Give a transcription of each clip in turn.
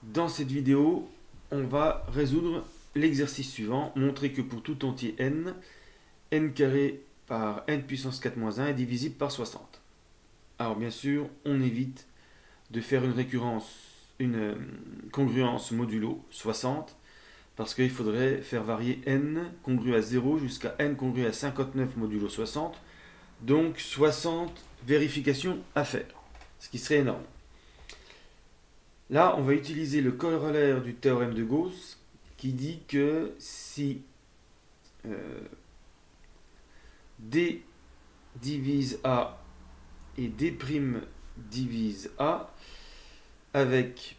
Dans cette vidéo, on va résoudre l'exercice suivant, montrer que pour tout entier n carré par n puissance 4 moins 1 est divisible par 60. Alors bien sûr, on évite de faire une congruence modulo 60, parce qu'il faudrait faire varier n congru à 0 jusqu'à n congru à 59 modulo 60, donc 60 vérifications à faire, ce qui serait énorme. Là, on va utiliser le corollaire du théorème de Gauss qui dit que si D divise A et D' divise A, avec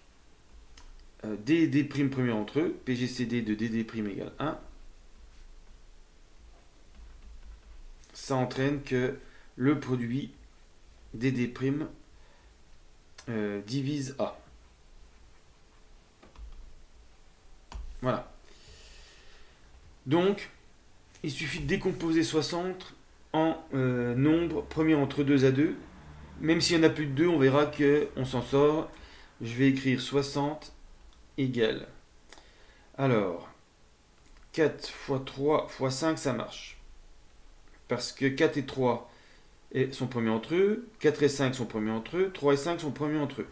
D et D' premier entre eux, PGCD de DD' égale 1, ça entraîne que le produit DD' divise A. Voilà. Donc, il suffit de décomposer 60 en nombre premier entre 2 à 2. Même s'il y en a plus de 2, on verra qu'on s'en sort. Je vais écrire 60 égale. Alors, 4 fois 3 fois 5, ça marche. Parce que 4 et 3 sont premiers entre eux, 4 et 5 sont premiers entre eux, 3 et 5 sont premiers entre eux.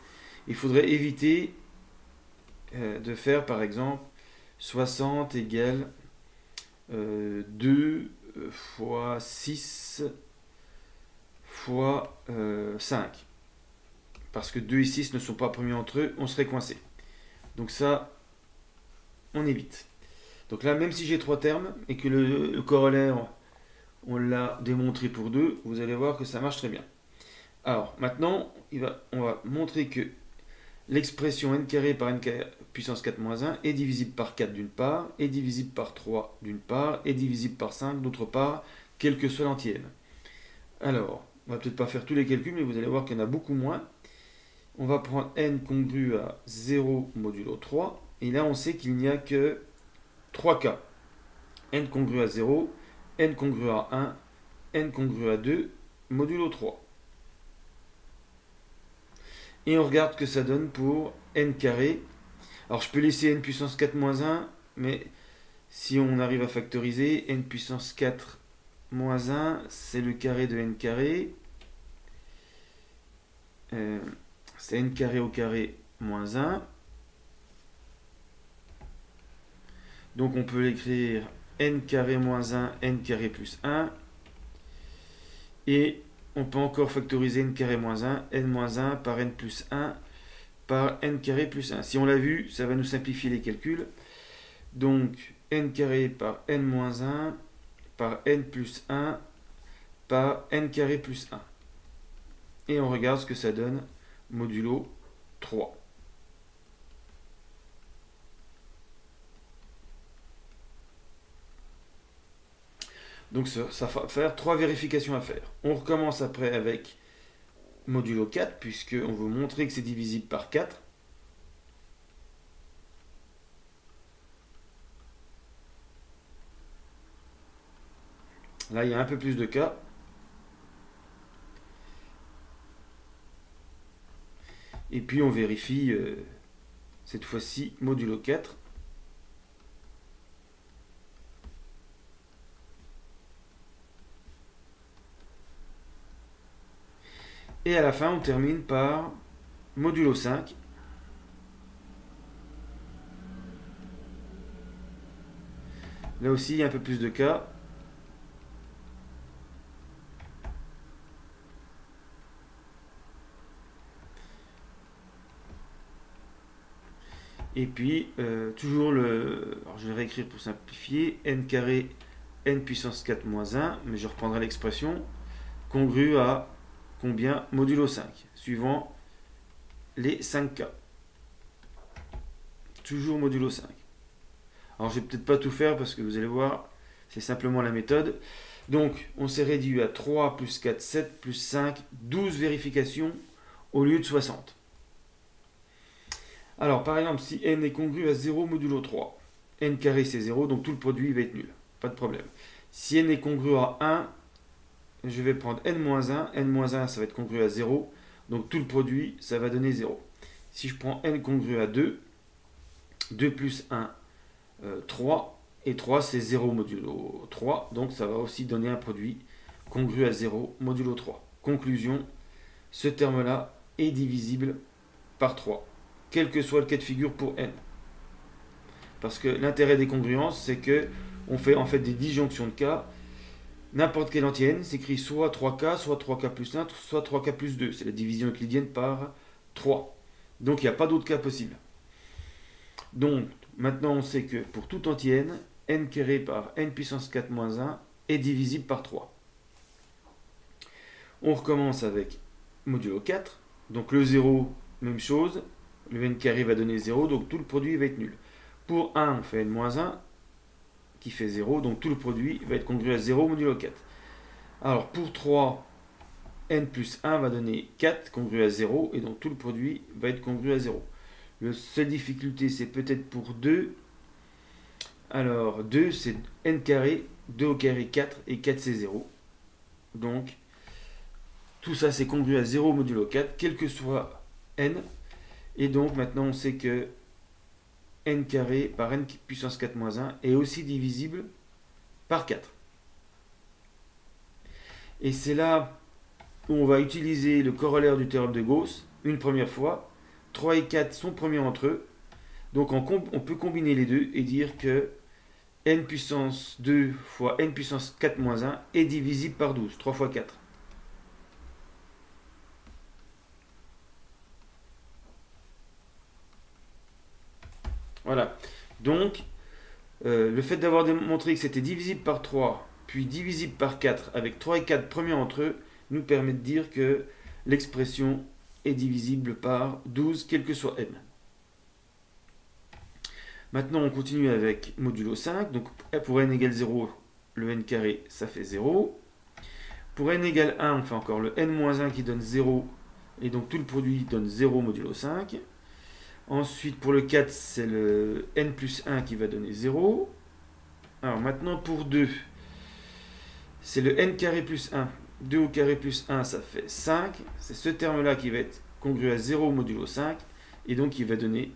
Il faudrait éviter de faire, par exemple, 60 égale 2 fois 6 fois 5. Parce que 2 et 6 ne sont pas premiers entre eux, on serait coincé. Donc ça, on évite. Donc là, même si j'ai 3 termes et que le corollaire, on l'a démontré pour 2, vous allez voir que ça marche très bien. Alors, maintenant, on va montrer que l'expression n carré par n puissance 4 moins 1 est divisible par 4 d'une part, est divisible par 3 d'une part, est divisible par 5 d'autre part, quel que soit l'entier n. Alors, on va peut-être pas faire tous les calculs, mais vous allez voir qu'il y en a beaucoup moins. On va prendre n congru à 0 modulo 3, et là on sait qu'il n'y a que 3 cas. N congru à 0, n congru à 1, n congru à 2, modulo 3. Et on regarde ce que ça donne pour n carré. Alors je peux laisser n puissance 4 moins 1, mais si on arrive à factoriser, n puissance 4 moins 1, c'est le carré de n carré. C'est n carré au carré moins 1. Donc on peut l'écrire n carré moins 1, n carré plus 1. Et on peut encore factoriser n carré moins 1, n moins 1 par n plus 1 par n carré plus 1. Si on l'a vu, ça va nous simplifier les calculs. Donc n carré par n moins 1 par n plus 1 par n carré plus 1. Et on regarde ce que ça donne modulo 3. Donc ça va faire 3 vérifications à faire. On recommence après avec modulo 4, puisqu'on veut montrer que c'est divisible par 4. Là, il y a un peu plus de cas. Et puis on vérifie cette fois-ci modulo 4. Et à la fin, on termine par modulo 5. Là aussi, il y a un peu plus de cas. Et puis, toujours alors je vais réécrire pour simplifier, n carré n puissance 4 moins 1, mais je reprendrai l'expression, congru à combien modulo 5, suivant les 5 cas. Toujours modulo 5. Alors je vais peut-être pas tout faire parce que vous allez voir, c'est simplement la méthode. Donc on s'est réduit à 3 plus 4, 7 plus 5, 12 vérifications au lieu de 60. Alors par exemple, si n est congru à 0 modulo 3, n carré c'est 0, donc tout le produit va être nul, pas de problème. Si n est congru à 1, je vais prendre n-1, n-1 ça va être congru à 0, donc tout le produit ça va donner 0. Si je prends n congru à 2, 2 plus 1, 3. Et 3, c'est 0 modulo 3. Donc ça va aussi donner un produit congru à 0 modulo 3. Conclusion, ce terme-là est divisible par 3, quel que soit le cas de figure pour n. Parce que l'intérêt des congruences, c'est que on fait en fait des disjonctions de cas. N'importe quel anti-n s'écrit soit 3k, soit 3k plus 1, soit 3k plus 2. C'est la division euclidienne par 3. Donc il n'y a pas d'autre cas possible. Donc maintenant on sait que pour tout anti-n, n carré par n puissance 4 moins 1 est divisible par 3. On recommence avec modulo 4. Donc le 0, même chose. Le n carré va donner 0, donc tout le produit va être nul. Pour 1, on fait n moins 1, qui fait 0, donc tout le produit va être congru à 0 modulo 4. Alors pour 3, n plus 1 va donner 4, congru à 0, et donc tout le produit va être congru à 0. La seule difficulté, c'est peut-être pour 2. Alors 2, c'est n carré, 2 au carré 4, et 4 c'est 0. Donc tout ça c'est congru à 0 modulo 4, quel que soit n. Et donc maintenant on sait que n carré par n puissance 4 moins 1 est aussi divisible par 4. Et c'est là où on va utiliser le corollaire du théorème de Gauss une première fois. 3 et 4 sont premiers entre eux. Donc on peut combiner les deux et dire que n puissance 2 fois n puissance 4 moins 1 est divisible par 12. 3 fois 4. Voilà. Donc, le fait d'avoir démontré que c'était divisible par 3, puis divisible par 4, avec 3 et 4 premiers entre eux, nous permet de dire que l'expression est divisible par 12, quel que soit n. Maintenant, on continue avec modulo 5. Donc, pour n égale 0, le n carré, ça fait 0. Pour n égale 1, on fait encore le n-1 qui donne 0. Et donc, tout le produit donne 0 modulo 5. Ensuite, pour le 4, c'est le n plus 1 qui va donner 0. Alors, maintenant, pour 2, c'est le n carré plus 1. 2 au carré plus 1, ça fait 5. C'est ce terme-là qui va être congru à 0 modulo 5. Et donc, il va donner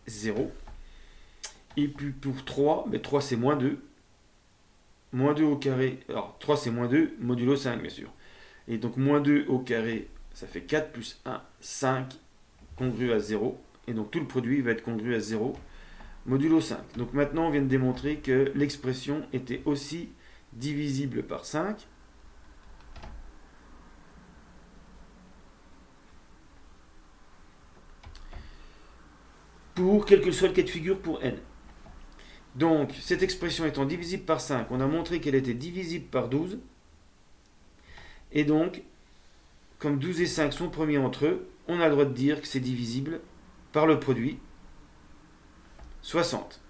0. Et puis pour 3, mais 3 c'est moins 2. Moins 2 au carré. Alors 3 c'est moins 2, modulo 5 bien sûr. Et donc moins 2 au carré, ça fait 4 plus 1, 5, congru à 0. Et donc tout le produit va être congru à 0, modulo 5. Donc maintenant on vient de démontrer que l'expression était aussi divisible par 5. Pour quel que soit le cas de figure pour n. Donc, cette expression étant divisible par 5, on a montré qu'elle était divisible par 12. Et donc, comme 12 et 5 sont premiers entre eux, on a le droit de dire que c'est divisible par le produit 60.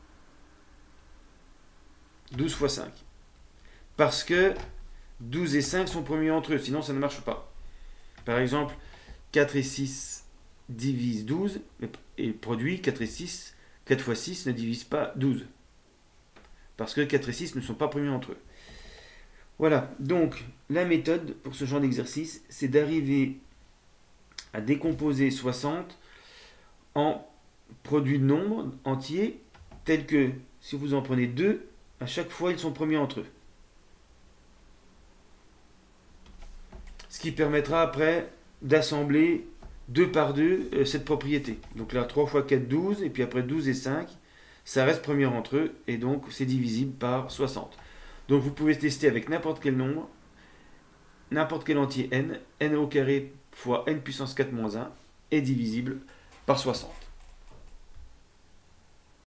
12 fois 5. Parce que 12 et 5 sont premiers entre eux, sinon ça ne marche pas. Par exemple, 4 et 6 divisent 12, et le produit 4 et 6, 4 fois 6 ne divise pas 12. Parce que 4 et 6 ne sont pas premiers entre eux. Voilà, donc la méthode pour ce genre d'exercice, c'est d'arriver à décomposer 60 en produits de nombres entiers, tels que, si vous en prenez 2, à chaque fois ils sont premiers entre eux. Ce qui permettra après d'assembler 2 par 2 cette propriété. Donc là, 3 fois 4, 12, et puis après 12 et 5, ça reste premier entre eux, et donc c'est divisible par 60. Donc vous pouvez tester avec n'importe quel nombre, n'importe quel entier n, n au carré fois n puissance 4 moins 1 est divisible par 60.